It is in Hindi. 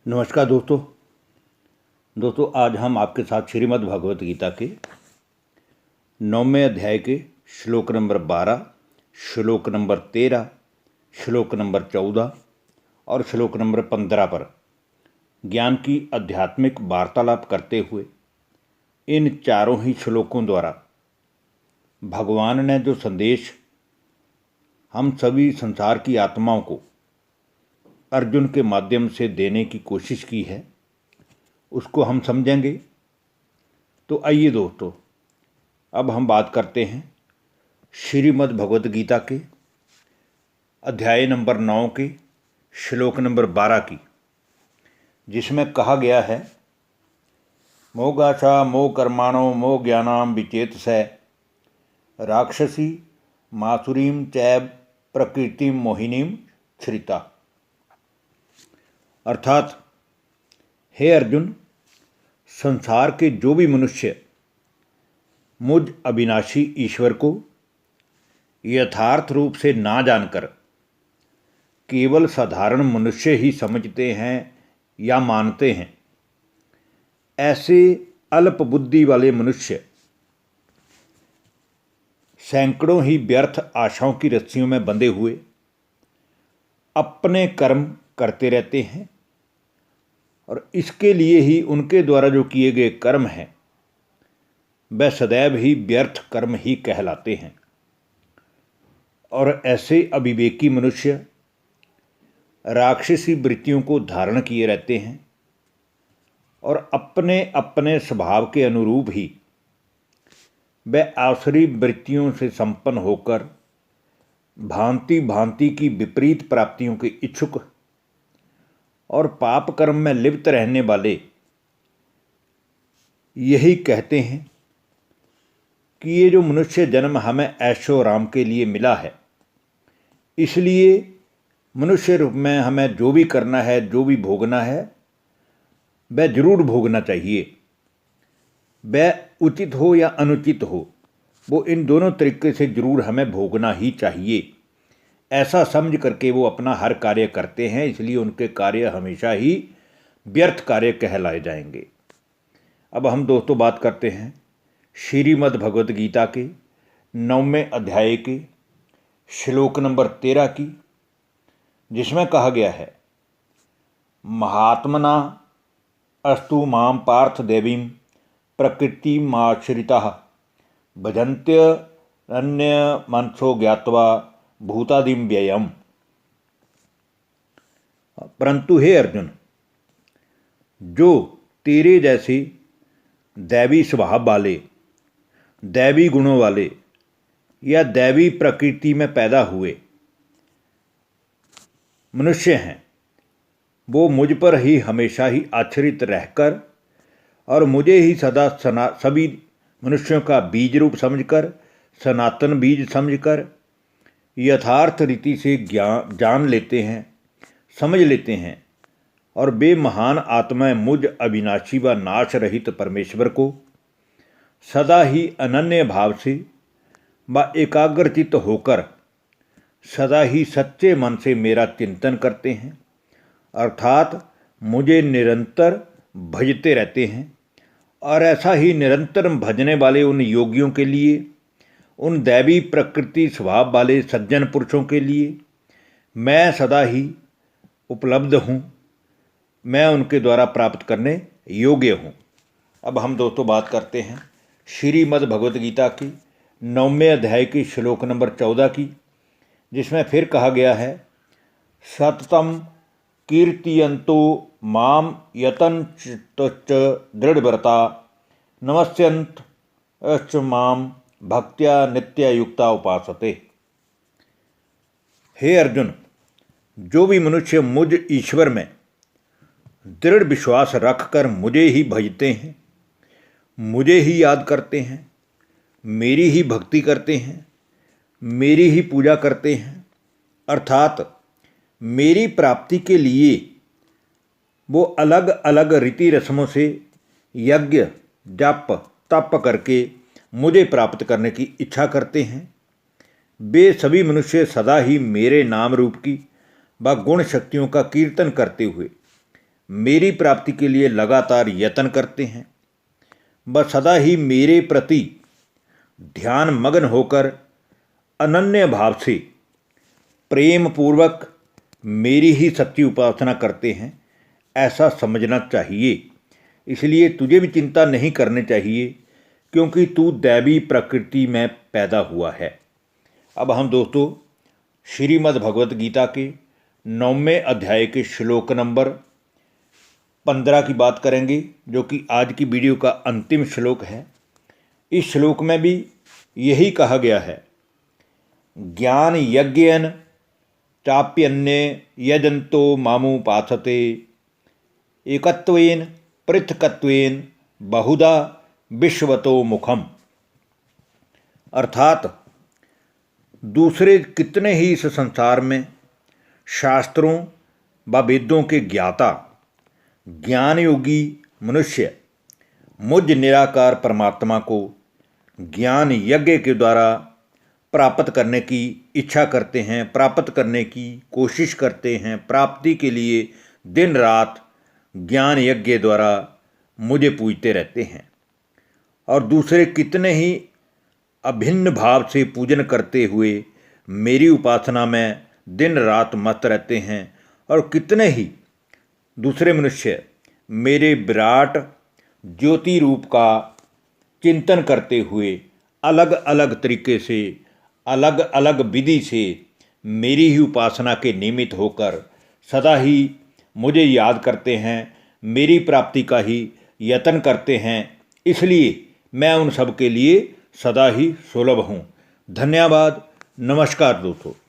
नमस्कार दोस्तों आज हम आपके साथ श्रीमद् भगवत गीता के 9वें अध्याय के श्लोक नंबर 12, श्लोक नंबर 13, श्लोक नंबर 14 और श्लोक नंबर 15 पर ज्ञान की आध्यात्मिक वार्तालाप करते हुए इन चारों ही श्लोकों द्वारा भगवान ने जो संदेश हम सभी संसार की आत्माओं को अर्जुन के माध्यम से देने की कोशिश की है, उसको हम समझेंगे। तो आइए दोस्तों, अब हम बात करते हैं श्रीमद् भगवत गीता के अध्याय नंबर 9 के श्लोक नंबर 12 की, जिसमें कहा गया है मोगाशा मो कर्माणो मो ज्ञानाम विचेतसै राक्षसी मासुरीम चैव प्रकृतिम मोहिनीम श्रिता। अर्थात हे अर्जुन, संसार के जो भी मनुष्य मुझ अविनाशी ईश्वर को यथार्थ रूप से ना जानकर केवल साधारण मनुष्य ही समझते हैं या मानते हैं, ऐसे अल्प बुद्धि वाले मनुष्य सैकड़ों ही व्यर्थ आशाओं की रस्सियों में बंधे हुए अपने कर्म करते रहते हैं और इसके लिए ही उनके द्वारा जो किए गए कर्म हैं वह सदैव ही व्यर्थ कर्म ही कहलाते हैं। और ऐसे अविवेकी मनुष्य राक्षसी वृत्तियों को धारण किए रहते हैं और अपने अपने स्वभाव के अनुरूप ही वह आसुरी वृत्तियों से संपन्न होकर भांति भांति की विपरीत प्राप्तियों के इच्छुक और पाप कर्म में लिप्त रहने वाले यही कहते हैं कि ये जो मनुष्य जन्म हमें ऐशो आराम के लिए मिला है, इसलिए मनुष्य रूप में हमें जो भी करना है, जो भी भोगना है, वह जरूर भोगना चाहिए। वह उचित हो या अनुचित हो, वो इन दोनों तरीके से जरूर हमें भोगना ही चाहिए। ऐसा समझ करके वो अपना हर कार्य करते हैं, इसलिए उनके कार्य हमेशा ही व्यर्थ कार्य कहलाए जाएंगे। अब हम दोस्तों बात करते हैं श्रीमद् भगवत गीता के 9वें अध्याय के श्लोक नंबर 13 की, जिसमें कहा गया है महात्मना अस्तु माम पार्थ देवीं प्रकृतिमाश्रिताः भजन्त्य अन्य मनसो ज्ञात्वा भूतादिम व्ययम। परंतु हे अर्जुन, जो तेरे जैसे दैवी स्वभाव वाले, दैवी गुणों वाले या दैवी प्रकृति में पैदा हुए मनुष्य हैं, वो मुझ पर ही हमेशा ही आश्रित रहकर और मुझे ही सदा सभी मनुष्यों का बीज रूप समझकर, सनातन बीज समझकर यथार्थ रीति से जान लेते हैं, समझ लेते हैं और वे महान आत्माएं मुझ अविनाशी व नाश रहित परमेश्वर को सदा ही अनन्य भाव से व एकाग्रचित्त होकर सदा ही सच्चे मन से मेरा चिंतन करते हैं, अर्थात मुझे निरंतर भजते रहते हैं। और ऐसा ही निरंतर भजने वाले उन योगियों के लिए, उन दैवी प्रकृति स्वभाव वाले सज्जन पुरुषों के लिए मैं सदा ही उपलब्ध हूँ, मैं उनके द्वारा प्राप्त करने योग्य हूँ। अब हम दोस्तों बात करते हैं श्रीमद् भगवत गीता की 9वें अध्याय की श्लोक नंबर 14 की, जिसमें फिर कहा गया है सततम कीर्तियंतो माम यतंच दृढ़व्रता नमस्यंत अश्च माम भक्त्या नित्ययुक्ता उपासते। हे अर्जुन, जो भी मनुष्य मुझ ईश्वर में दृढ़ विश्वास रखकर मुझे ही भजते हैं, मुझे ही याद करते हैं, मेरी ही भक्ति करते हैं, मेरी ही पूजा करते हैं, अर्थात मेरी प्राप्ति के लिए वो अलग अलग रीति रस्मों से यज्ञ जप तप करके मुझे प्राप्त करने की इच्छा करते हैं, वे सभी मनुष्य सदा ही मेरे नाम रूप की व गुण शक्तियों का कीर्तन करते हुए मेरी प्राप्ति के लिए लगातार यत्न करते हैं। वह सदा ही मेरे प्रति ध्यान मग्न होकर अनन्य भाव से प्रेम पूर्वक मेरी ही सच्ची उपासना करते हैं, ऐसा समझना चाहिए। इसलिए तुझे भी चिंता नहीं करनी चाहिए, क्योंकि तू दैवी प्रकृति में पैदा हुआ है। अब हम दोस्तों श्रीमद् भगवत गीता के 9वें अध्याय के श्लोक नंबर 15 की बात करेंगे, जो कि आज की वीडियो का अंतिम श्लोक है। इस श्लोक में भी यही कहा गया है, ज्ञान यज्ञेन चाप्यन्ये यजंतो मामुपासते एकत्वेन पृथकत्वेन बहुधा विश्वतो मुखम। अर्थात दूसरे कितने ही इस संसार में शास्त्रों व वेदों के ज्ञाता ज्ञान योगी मनुष्य मुझ निराकार परमात्मा को ज्ञान यज्ञ के द्वारा प्राप्त करने की इच्छा करते हैं, प्राप्त करने की कोशिश करते हैं, प्राप्ति के लिए दिन रात ज्ञान यज्ञ द्वारा मुझे पूजते रहते हैं। और दूसरे कितने ही अभिन्न भाव से पूजन करते हुए मेरी उपासना में दिन रात मस्त रहते हैं। और कितने ही दूसरे मनुष्य मेरे विराट ज्योति रूप का चिंतन करते हुए अलग अलग तरीके से, अलग अलग विधि से मेरी ही उपासना के निमित्त होकर सदा ही मुझे याद करते हैं, मेरी प्राप्ति का ही यत्न करते हैं। इसलिए मैं उन सब के लिए सदा ही सुलभ हूँ। धन्यवाद। नमस्कार दोस्तों।